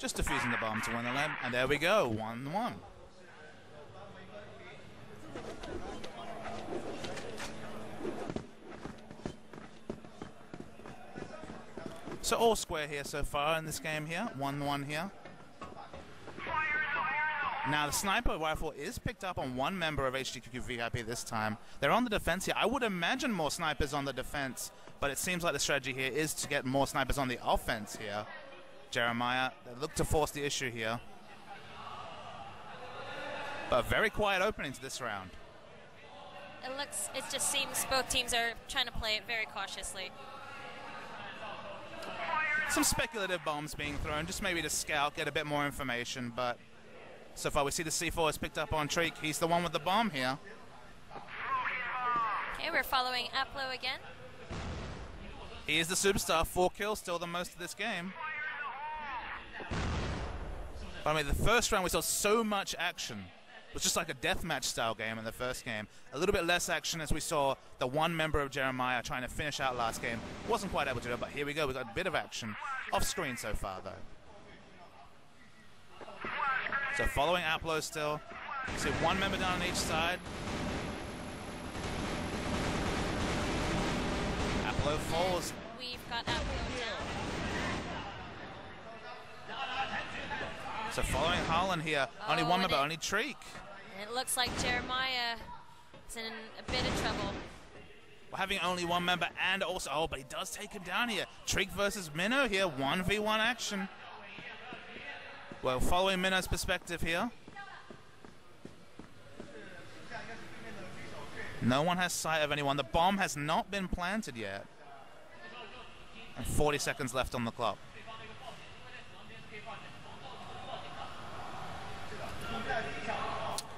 Just defusing the bomb to win the lane, and there we go, 1-1. So all square here so far in this game here, 1-1 here. Now the sniper rifle is picked up on one member of Hg.QQVIP this time. They're on the defense here. I would imagine more snipers on the defense, but it seems like the strategy here is to get more snipers on the offense here. Jeremiah, they look to force the issue here. But a very quiet opening to this round. It just seems both teams are trying to play it very cautiously. Some speculative bombs being thrown, just maybe to scout, get a bit more information, but so far we see the C4 is picked up on Treek. He's the one with the bomb here. Okay, we're following Aplo again. He is the superstar, 4 kills, still the most of this game. But I mean, the first round we saw so much action. It was just like a deathmatch style game in the first game. A little bit less action as we saw the one member of Jeremiah trying to finish out last game. Wasn't quite able to do it, but here we go. We got a bit of action off screen so far, though. So following Aplo still. See one member down on each side. Aplo falls. We've got Aplo down. So following Harlan here, only one member, only Treek. It looks like Jeremiah is in a bit of trouble. We're having only one member and also, but he does take him down here. Treek versus Minnow here, 1v1 action. Well, following Minnow's perspective here. No one has sight of anyone. The bomb has not been planted yet. And 40 seconds left on the clock.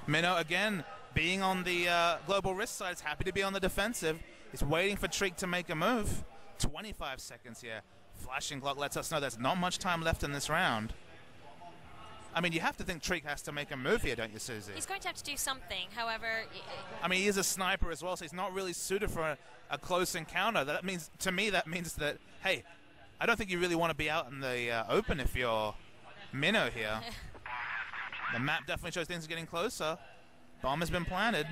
Minnow again being on the global risk side, is happy to be on the defensive. He's waiting for Treek to make a move. 25 seconds here. Flashing clock lets us know there's not much time left in this round. I mean, you have to think Treek has to make a move here, don't you, Susie? He's going to have to do something, however... I mean, he is a sniper as well, so he's not really suited for a close encounter. That means, to me, that means that, hey, I don't think you really want to be out in the open if you're Minnow here. The map definitely shows things are getting closer. Bomb has been planted.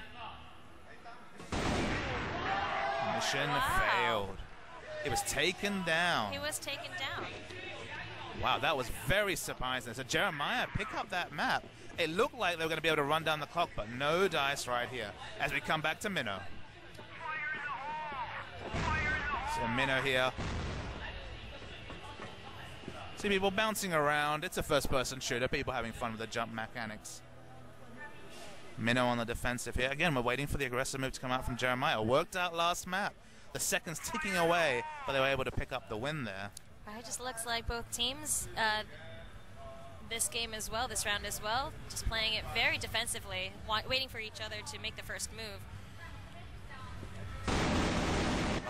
Mission failed. It was taken down. He was taken down. Wow, that was very surprising. So Jeremiah, pick up that map. It looked like they were going to be able to run down the clock, but no dice right here as we come back to Minnow. So Minnow here. See people bouncing around. It's a first-person shooter. People having fun with the jump mechanics. Minnow on the defensive here. Again, we're waiting for the aggressive move to come out from Jeremiah. Worked out last map. The seconds ticking away, but they were able to pick up the win there. It just looks like both teams, this game as well, this round as well, just playing it very defensively, waiting for each other to make the first move.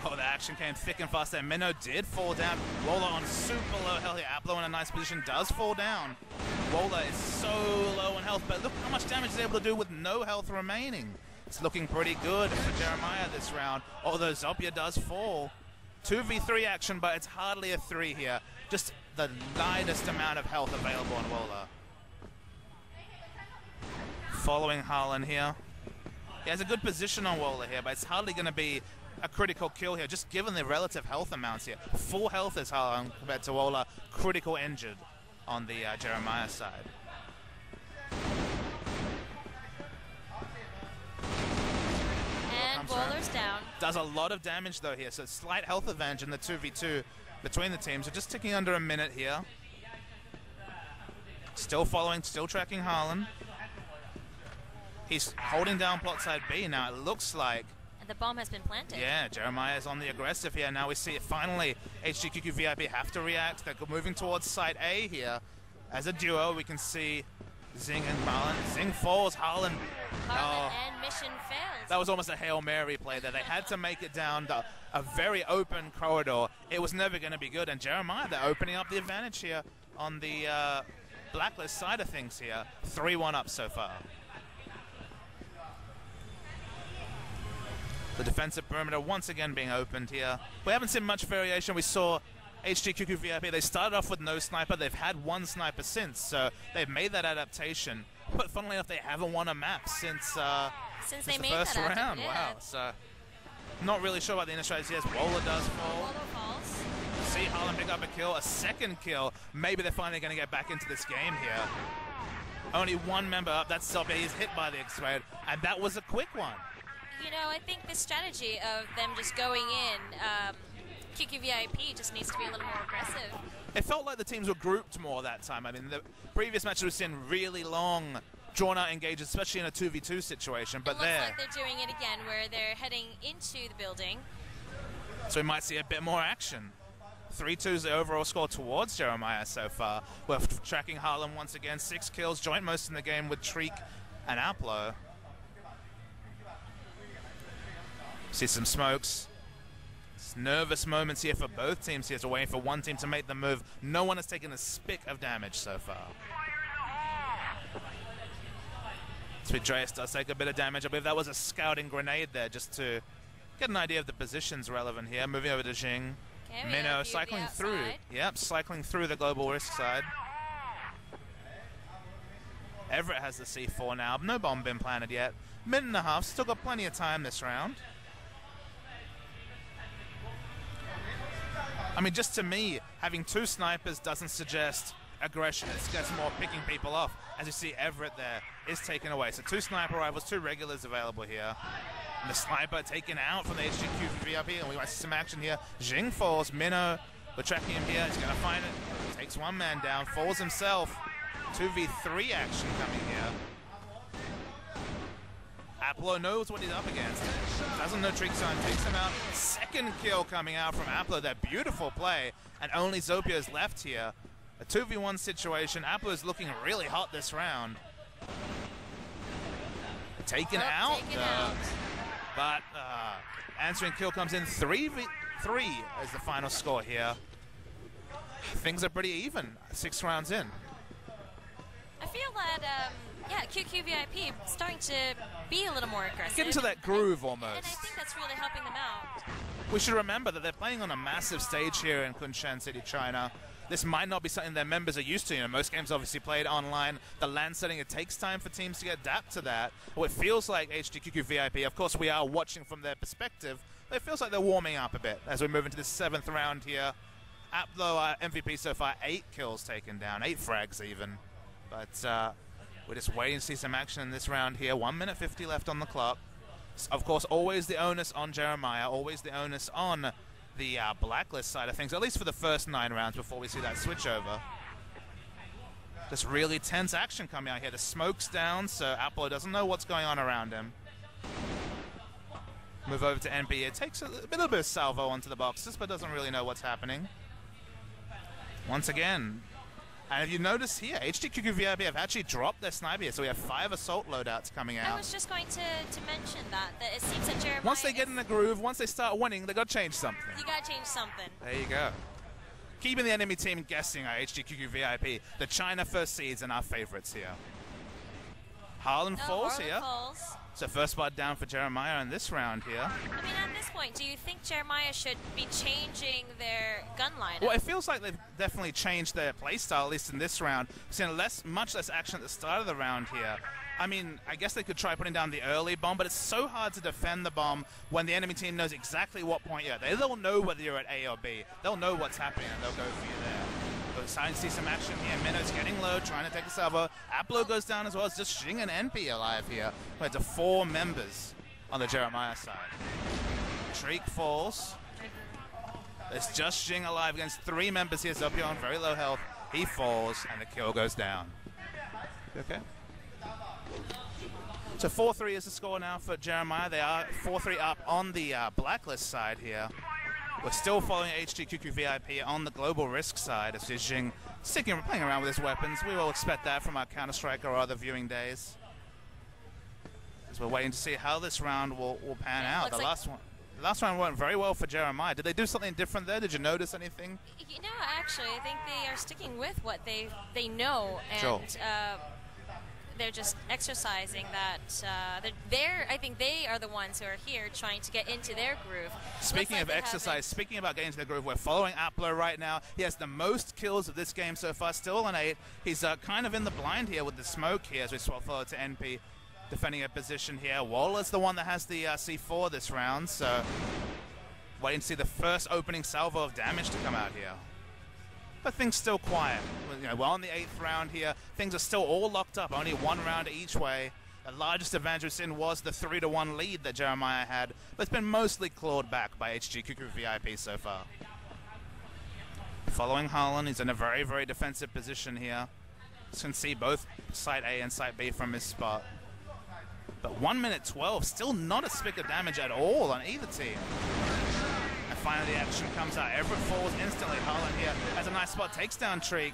Oh, the action came thick and fast there. Minnow did fall down. Wola on super low health here. Aplo in a nice position does fall down. Wola is so low in health, but look how much damage he's able to do with no health remaining. It's looking pretty good for Jeremiah this round, although Zopia does fall. 2v3 action, but it's hardly a 3 here. Just the lightest amount of health available on Wola. Following Harlan here. He has a good position on Wola here, but it's hardly going to be a critical kill here, just given the relative health amounts here. Full health is Harlan compared to Wola. Critical injured on the Jeremiah side. And Wolar's down. Does a lot of damage though here, so slight health advantage in the 2v2 between the teams. So just ticking under a minute here. Still following, still tracking Harlan. He's holding down plot side B now. It looks like. And the bomb has been planted. Yeah, Jeremiah is on the aggressive here. Now we see it finally. Hg.QQVIP have to react. They're moving towards site A here. As a duo, we can see Zing and Harlan. Zing falls, Harlan And mission fails. That was almost a Hail Mary play there. They had to make it down a very open corridor. It was never going to be good. And Jeremiah, they're opening up the advantage here on the Blacklist side of things here. 3-1 up so far. The defensive perimeter once again being opened here. We haven't seen much variation. We saw Hg.QQVIP, they started off with no sniper. They've had one sniper since, so they've made that adaptation. But funnily enough, they haven't won a map since they the made first that round. Yeah. Wow. So not really sure about the inner strategy. Yes, Wola does fall. Wola falls. See Harlem pick up a kill, a second kill. Maybe they're finally going to get back into this game here. Only one member up. That's Zombie. He's hit by the X-Raid, and that was a quick one. You know, I think the strategy of them just going in, QQVIP just needs to be a little more aggressive. It felt like the teams were grouped more that time. I mean, the previous matches we've seen really long, drawn-out engages, especially in a 2v2 situation. But it looks like they're doing it again, where they're heading into the building. So we might see a bit more action. 3-2 is the overall score towards Jeremiah so far. We're tracking Harlem once again. 6 kills, joint most in the game with Treek and Aplo. See some smokes. It's nervous moments here for both teams here. So waiting for one team to make the move. No one has taken a spick of damage so far. Sweet Dreas does take a bit of damage. I believe that was a scouting grenade there just to get an idea of the positions relevant here. Moving over to Jing. Okay, Minnow cycling through. Yep, cycling through the global risk side. Everett has the C4 now. No bomb been planted yet. Minute and a half. Still got plenty of time this round. I mean, just to me, having 2 snipers doesn't suggest aggression. It suggests more picking people off. As you see, Everett there is taken away. So 2 sniper rivals, 2 regulars available here. And the sniper taken out from the Hg.QQVIP, and we might see some action here. Jing falls. Minnow, we're tracking him here. He's going to find it. Takes one man down. Falls himself. 2v3 action coming here. Aplo knows what he's up against. Doesn't know Treek Sign. Takes him out. Second kill coming out from Aplo. That beautiful play. And only Zopia is left here. A 2v1 situation. Aplo is looking really hot this round. Taken out. But answering kill comes in. 3v3 is the final score here. Things are pretty even. 6 rounds in. I feel that, yeah, QQVIP starting to be a little more aggressive. Get into that groove almost. And I think that's really helping them out. We should remember that they're playing on a massive stage here in Kunshan City, China. This might not be something their members are used to. You know, most games obviously played online. The LAN setting, it takes time for teams to adapt to that. Well, it feels like Hg.QQVIP, of course we are watching from their perspective, but it feels like they're warming up a bit as we move into the 7th round here. Aplo, MVP so far, 8 kills taken down, 8 frags even. But we're just waiting to see some action in this round here. 1 minute 50 left on the clock. Of course, always the onus on Jeremiah, always the onus on the blacklist side of things, at least for the first 9 rounds before we see that switch over. Just really tense action coming out here. The smoke's down, so Aplo doesn't know what's going on around him. Move over to NB. It takes a little bit of salvo onto the boxes, but doesn't really know what's happening. Once again. And if you notice here, Hg.QQVIP have actually dropped their sniper here, so we have 5 assault loadouts coming out. I was just going to mention that it seems that Jeremiah... Once they get in the groove, once they start winning, they got to change something. You got to change something. There you go. Keeping the enemy team guessing are Hg.QQVIP. The China first seeds and our favorites here. Harlan falls here. Falls. So first spot down for Jeremiah in this round here. I mean, at this point, do you think Jeremiah should be changing their gun lineup? Well, it feels like they've definitely changed their playstyle, at least in this round. We've seen much less action at the start of the round here. I mean, I guess they could try putting down the early bomb, but it's so hard to defend the bomb when the enemy team knows exactly what point you're at. They'll know whether you're at A or B. They'll know what's happening, and they'll go for you there. But starting to see some action here. Minnow's getting low, trying to take a salvo. Aplo goes down as well. It's just Jing and NP alive here. We're to 4 members on the Jeremiah side. Treek falls. It's just Jing alive against 3 members here. Zopia on very low health. He falls, and the kill goes down. Okay. So 4-3 is the score now for Jeremiah. They are 4-3 up on the blacklist side here. We're still following Hg.QQVIP on the global risk side as Jing playing around with his weapons. We will expect that from our Counter-Strike or other viewing days. As we're waiting to see how this round will pan out. The last round went very well for Jeremiah. Did they do something different there? Did you notice anything? You know, actually, I think they are sticking with what they know. And sure. they're just exercising that. I think they are the ones who are here trying to get into their groove. Speaking of exercise, speaking about getting into the groove, we're following Aplo right now. He has the most kills of this game so far, still on 8. He's kind of in the blind here with the smoke here as we swap forward to NP, defending a position here. Waller's the one that has the C4 this round, so waiting to see the first opening salvo of damage to come out here. But things still quiet. You know, we're on the 8th round here. Things are still all locked up, only 1 round each way. The largest advantage we've seen was the 3-1 lead that Jeremiah had, but it's been mostly clawed back by Hg.QQVIP so far. Following Harlan, he's in a very, very defensive position here. You can see both side A and side B from his spot. But 1 minute 12, still not a spick of damage at all on either team. And finally the action comes out. Everett falls instantly. Harlan here has a nice spot, takes down Treek.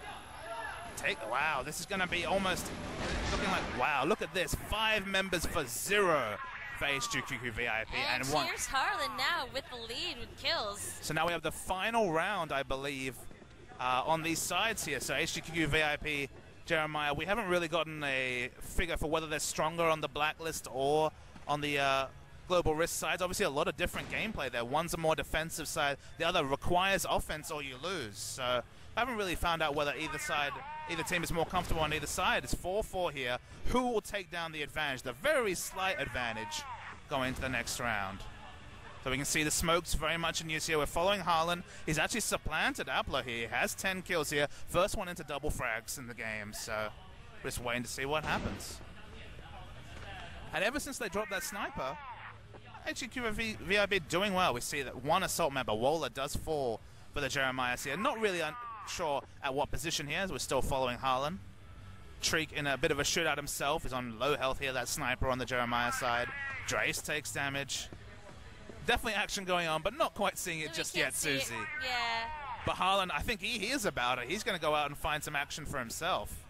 Wow, this is going to be almost looking like, wow, look at this. 5 members for 0 for Hg.QQVIP. And here's Harlan now with the lead with kills. So now we have the final round, I believe, on these sides here. So Hg.QQVIP, Jeremiah, we haven't really gotten a figure for whether they're stronger on the blacklist or on the global risk sides. Obviously a lot of different gameplay there. One's a more defensive side, the other requires offense or you lose. So I haven't really found out whether either team is more comfortable on either side. It's 4-4 here. Who will take down the advantage? The very slight advantage going into the next round. So we can see the smokes very much in use here. We're following Harlan. He's actually supplanted Aplo here. He has 10 kills here. First one into double frags in the game. So we're just waiting to see what happens. And ever since they dropped that sniper, Hg.QQVIP doing well. We see that one assault member, Wola, does fall for the Jeremiah here. Not really sure at what position he is. We're still following Harlan. Treek in a bit of a shootout himself. He's on low health here, that sniper on the Jeremiah side. Drace takes damage. Definitely action going on, but not quite seeing it just yet, Susie. Yeah. But Harlan, I think he hears about it. He's going to go out and find some action for himself.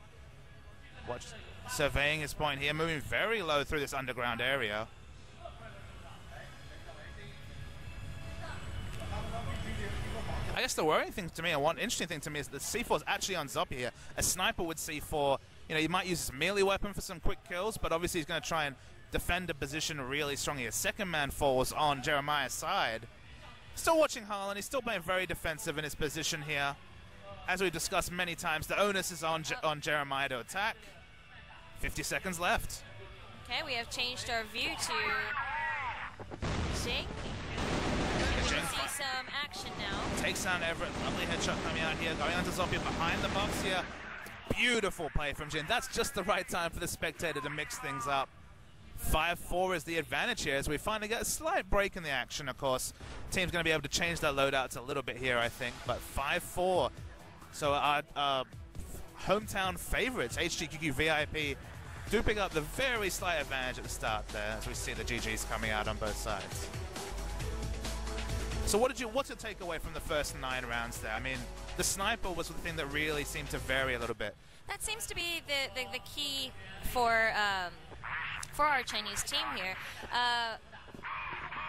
Watch, surveying his point here, moving very low through this underground area. I guess the worrying thing to me, and one interesting thing to me, is that C4 is actually on Zoppy here. A sniper with C4, you know, you might use his melee weapon for some quick kills, but obviously he's going to try and defend a position really strong here. Second man falls on Jeremiah's side. Still watching Harlan, he's still playing very defensive in his position here. As we've discussed many times, the onus is on Jeremiah to attack. 50 seconds left. Okay, we have changed our view to Xing. We can see some action now. Takes down Everett. Lovely headshot coming out here. Going on to Zombie behind the box here. Beautiful play from Jin. That's just the right time for the spectator to mix things up. 5-4 is the advantage here as we finally get a slight break in the action, of course. Team's going to be able to change their loadouts a little bit here, I think. But 5-4. So our hometown favorites, Hg.QQVIP, do pick up the very slight advantage at the start there as we see the GGs coming out on both sides. So what's your takeaway from the first 9 rounds there? I mean, the sniper was the thing that really seemed to vary a little bit. That seems to be the key for our Chinese team here.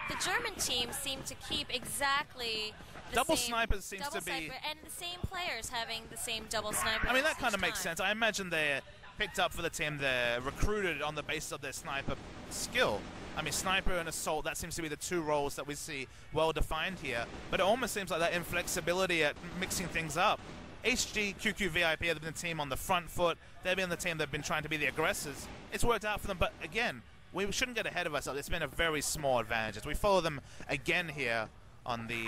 The German team seemed to keep exactly the double same snipers seems double to be, sniper, and the same players having the same double sniper. I mean, that kind of makes sense. I imagine they're picked up for the team. They're recruited on the basis of their sniper skill. I mean, sniper and assault, that seems to be the 2 roles that we see well defined here. But it almost seems like that inflexibility at mixing things up. Hg.QQVIP have been the team on the front foot. They've been the team that have been trying to be the aggressors. It's worked out for them, but again, we shouldn't get ahead of ourselves. It's been a very small advantage. As we follow them again here on the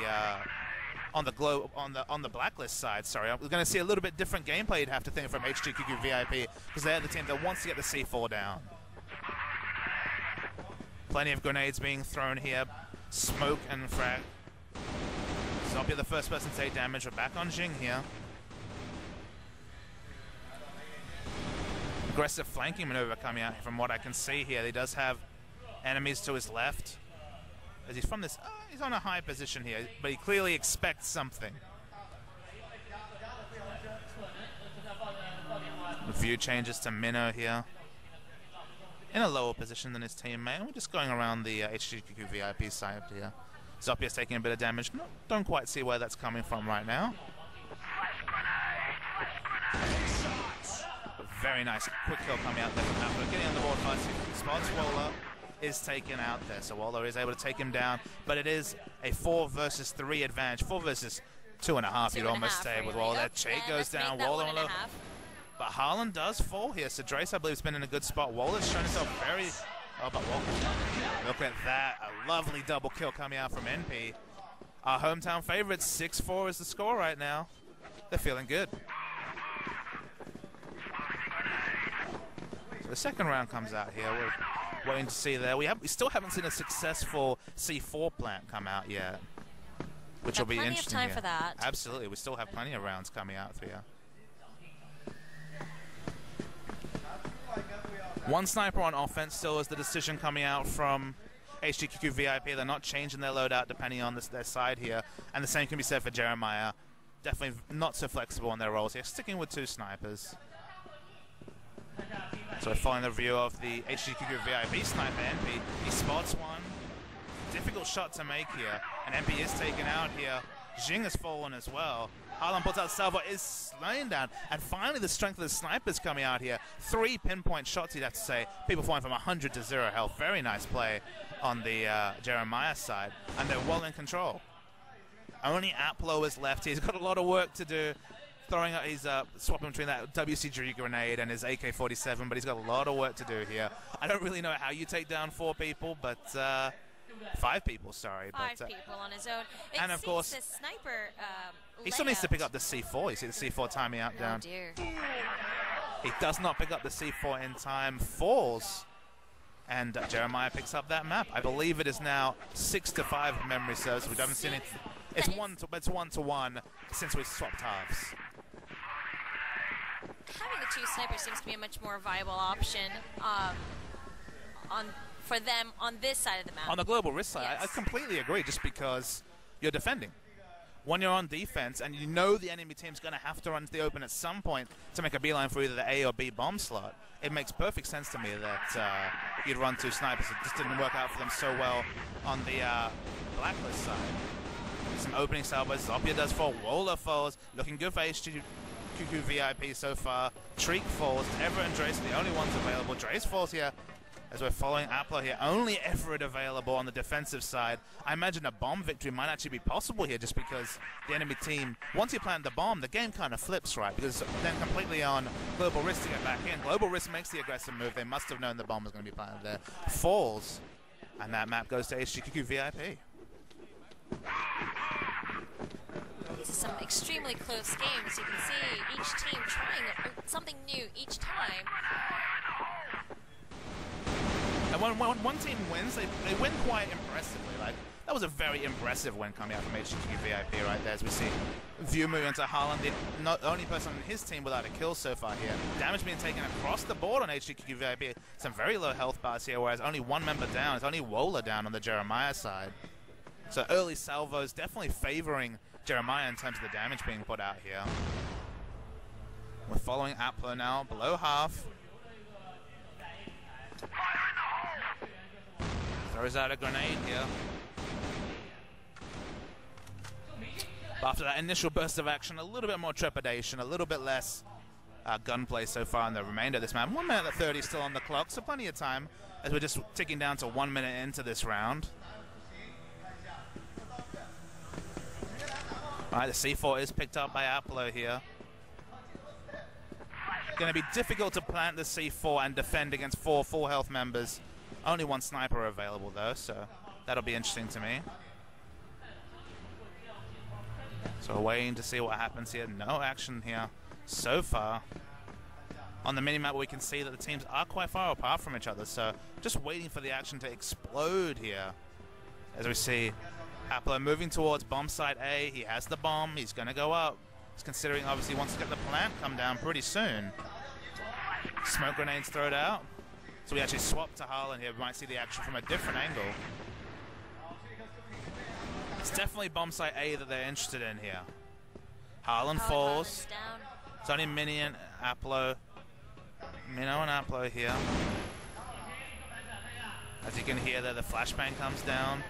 blacklist side. Sorry, we're going to see a little bit different gameplay. You'd have to think from Hg.QQVIP because they're the team that wants to get the C4 down. Plenty of grenades being thrown here. Smoke and frag. Zombie the first person to take damage. We're back on Jing here. Aggressive flanking maneuver coming out from what I can see here. He does have enemies to his left. As he's from this, he's on a high position here, but he clearly expects something. The view changes to Minnow here. In a lower position than his teammate. We're just going around the Hg.QQVIP side here. Zoppia's taking a bit of damage. Don't quite see where that's coming from right now. Very nice quick kill coming out there from Aplo. Getting on the board fast. Spots Wola is taken out there, so Wola is able to take him down, but it is a 4 versus 3 advantage. 4 versus 2.5, you'd almost say, with Wola. Che goes down, Wola on low. But Harlan does fall here, so Drace, I believe, has been in a good spot. Wola's shown himself very... Oh, but look at that. A lovely double kill coming out from NP. Our hometown favorites, 6-4 is the score right now. They're feeling good. So the second round comes out here. We're waiting to see there. We still haven't seen a successful C4 plant come out yet, which will be interesting. Plenty of time for that. Absolutely. We still have plenty of rounds coming out here. One sniper on offense still is the decision coming out from Hg.QQVIP. They're not changing their loadout depending on their side here. And the same can be said for Jeremiah. Definitely not so flexible on their roles here. Sticking with 2 snipers. So we're following the review of the Hg.QQVIP sniper, NP. He spots one. Difficult shot to make here. And NP is taken out here. Jing has fallen as well. Harlan puts out Salvo, is slain down. And finally the strength of the snipers coming out here. 3 pinpoint shots, you'd have to say. People falling from 100 to 0 health. Very nice play on the Jeremiah side. And they're well in control. Only Aplo is left. He's got a lot of work to do. Throwing out, he's swapping between that WCG grenade and his AK-47, but he's got a lot of work to do here. I don't really know how you take down 4 people, but 5 people, sorry. 5 people on his own. And of course, the sniper he still needs to pick up the C4. You see the C4 timing out down. Oh dear. He does not pick up the C4 in time, falls, and Jeremiah picks up that map. I believe it is now 6-5 if memory serves. We haven't seen it. It's 1-1 since we swapped halves. Having the 2 snipers seems to be a much more viable option for them on this side of the map. On the global risk side, yes. I completely agree, just because you're defending. When you're on defense and you know the enemy team's going to have to run to the open at some point to make a beeline for either the A or B bomb slot, it makes perfect sense to me that you'd run 2 snipers. It just didn't work out for them so well on the blacklist side. Some opening salvos. Zopia does fall. Wola falls. Looking good for Hg.QQVIP so far. Treek falls. Everett and Drace are the only ones available. Drace falls here as we're following Aplo here. Only Everett available on the defensive side. I imagine a bomb victory might actually be possible here just because the enemy team, once you plant the bomb, the game kind of flips, right? Because then completely on Global Risk to get back in. Global Risk makes the aggressive move. They must have known the bomb was going to be planted there. Falls. And that map goes to Hg.QQVIP. These are some extremely close games. You can see each team trying something new each time. And when one team wins, they win quite impressively. Like, that was a very impressive win coming out from Hg.QQVIP right there, as we see View moving into Harlan, the only person on his team without a kill so far here. Damage being taken across the board on Hg.QQVIP. Some very low health bars here, whereas only 1 member down. It's only Wola down on the Jeremiah side. So early salvos definitely favoring Jeremiah in terms of the damage being put out here. We're following Aplo now, below half. Throws out a grenade here. But after that initial burst of action, a little bit more trepidation, a little bit less gunplay so far in the remainder of this map. 1 minute and 30 still on the clock, so plenty of time as we're just ticking down to 1 minute into this round. Alright, the C4 is picked up by Aplo here. Going to be difficult to plant the C4 and defend against 4 full health members. Only 1 sniper available though, so that'll be interesting to me. So we're waiting to see what happens here. No action here so far. On the minimap we can see that the teams are quite far apart from each other, so just waiting for the action to explode here. As we see Aplo moving towards bomb site A. He has the bomb. He's going to go up. He's considering, obviously, wants to get the plant come down pretty soon. Smoke grenades thrown out. So we actually swap to Harlan here. We might see the action from a different angle. It's definitely bomb site A that they're interested in here. Harlan falls. It's only Minnie and Aplo. Minnow and Aplo here. As you can hear there, the flashbang comes down.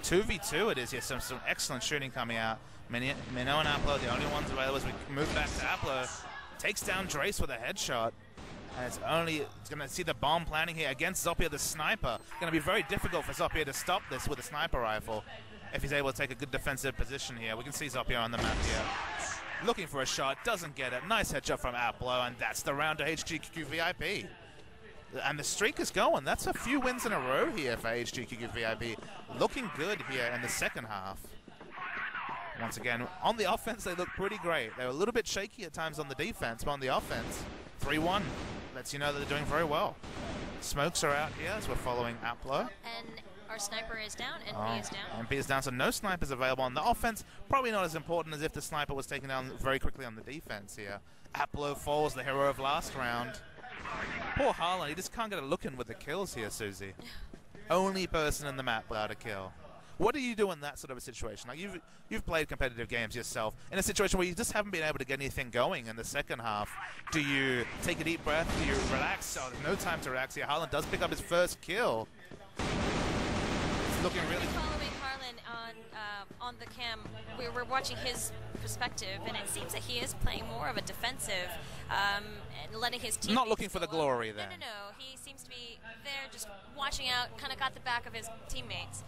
2v2 it is here, some excellent shooting coming out. Minnow and Aplo, the only ones available as we move back to Aplo. Takes down Drace with a headshot. And it's going to see the bomb planning here against Zoppia the sniper. Going to be very difficult for Zoppia to stop this with a sniper rifle if he's able to take a good defensive position here. We can see Zoppia on the map here. Looking for a shot, doesn't get it. Nice headshot from Aplo, and that's the round to Hg.QQVIP. And the streak is going. That's a few wins in a row here for Hg.QQVIP. Looking good here in the second half. Once again, on the offense, they look pretty great. They're a little bit shaky at times on the defense, but on the offense, 3-1 lets you know that they're doing very well. Smokes are out here as we're following Aplo. And our sniper is down, NP is down. NP is down, so no snipers available on the offense. Probably not as important as if the sniper was taken down very quickly on the defense here. Aplo falls, the hero of last round. Poor Harlan, he just can't get a look in with the kills here, Susie. Only person in the map without a kill. What do you do in that sort of a situation? Like you've played competitive games yourself. In a situation where you just haven't been able to get anything going in the second half, do you take a deep breath? Do you relax? Oh, there's no time to relax here. Harlan does pick up his first kill. It's looking really... Following Harlan on the cam, we're watching his perspective, and it seems that he is playing more of a defensive and letting his teammates not looking for the glory then. No. He seems to be there just watching out, kind of got the back of his teammates.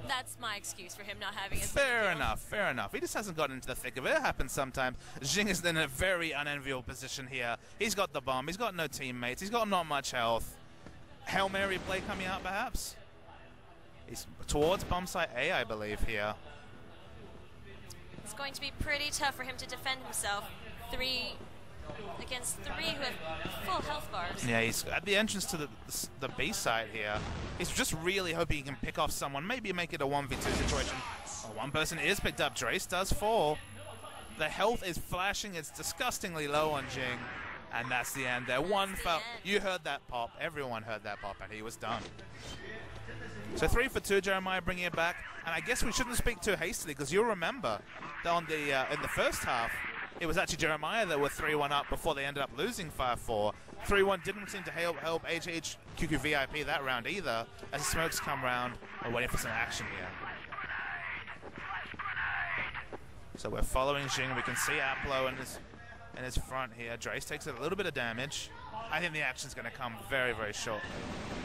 That's my excuse for him not having his Fair enough. He just hasn't gotten into the thick of it. It happens sometimes. Jing is in a very unenviable position here. He's got the bomb. He's got no teammates. He's got not much health. Hail Mary play coming out, perhaps? He's towards bomb site A, I believe, here. It's going to be pretty tough for him to defend himself. 3 against 3 who have full health bars. Yeah, he's at the entrance to the B side here. He's just really hoping he can pick off someone, maybe make it a 1v2 situation. Oh, one person is picked up. Drace does fall. The health is flashing. It's disgustingly low on Jing. And that's the end there. One foul. You heard that pop. Everyone heard that pop, and he was done. So 3 for 2, Jeremiah bringing it back. And I guess we shouldn't speak too hastily, because you'll remember that on the in the first half, it was actually Jeremiah that were 3-1 up before they ended up losing 5-4. 3-1 didn't seem to help Hg.QQVIP that round either, as the smokes come round. We're waiting for some action here. So we're following Jing. We can see Aplo in his front here. Drace takes a little bit of damage. I think the action's going to come very, very short.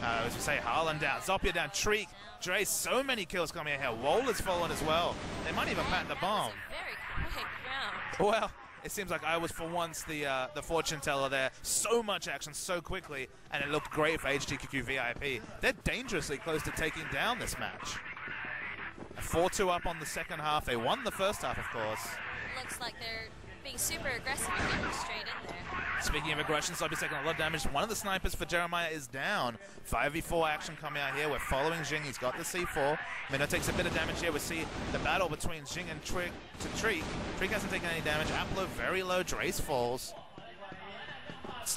As we say, Harlan down, Zoppia down, Treek, Drace, so many kills coming in here. Woller's fallen as well. They might even plant the bomb. Very quick round. Well, it seems like I was for once the fortune teller there. So much action so quickly, and it looked great for Hg.QQVIP. They're dangerously close to taking down this match. 4-2 up on the second half. They won the first half, of course. Looks like they're being super aggressive and getting straight in there. Speaking of aggression, Zoppia taking a lot of damage. One of the snipers for Jeremiah is down. 5v4 action coming out here. We're following Jing. He's got the C4. Minnow takes a bit of damage here. We see the battle between Jing and Treek. Treek hasn't taken any damage. Aplo very low. Drace falls.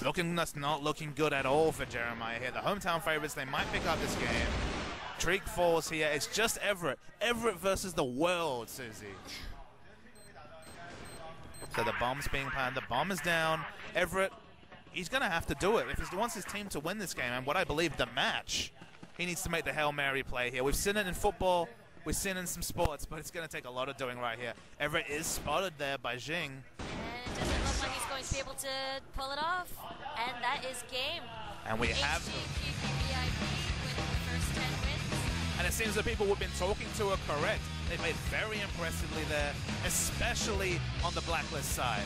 That's not looking good at all for Jeremiah here. The hometown favorites, they might pick up this game. Treek falls here. It's just Everett. Everett versus the world, Susie. So the bomb's being planned. The bomb is down. Everett, he's going to have to do it. If he wants his team to win this game, and what I believe the match, he needs to make the Hail Mary play here. We've seen it in football. We've seen it in some sports, but it's going to take a lot of doing right here. Everett is spotted there by Jing. And it doesn't look like he's going to be able to pull it off. And that is game. And we have... Hg.QQVIP winning the first 10 wins. And it seems the people we've been talking to are correct. They played very impressively there, especially on the Blacklist side.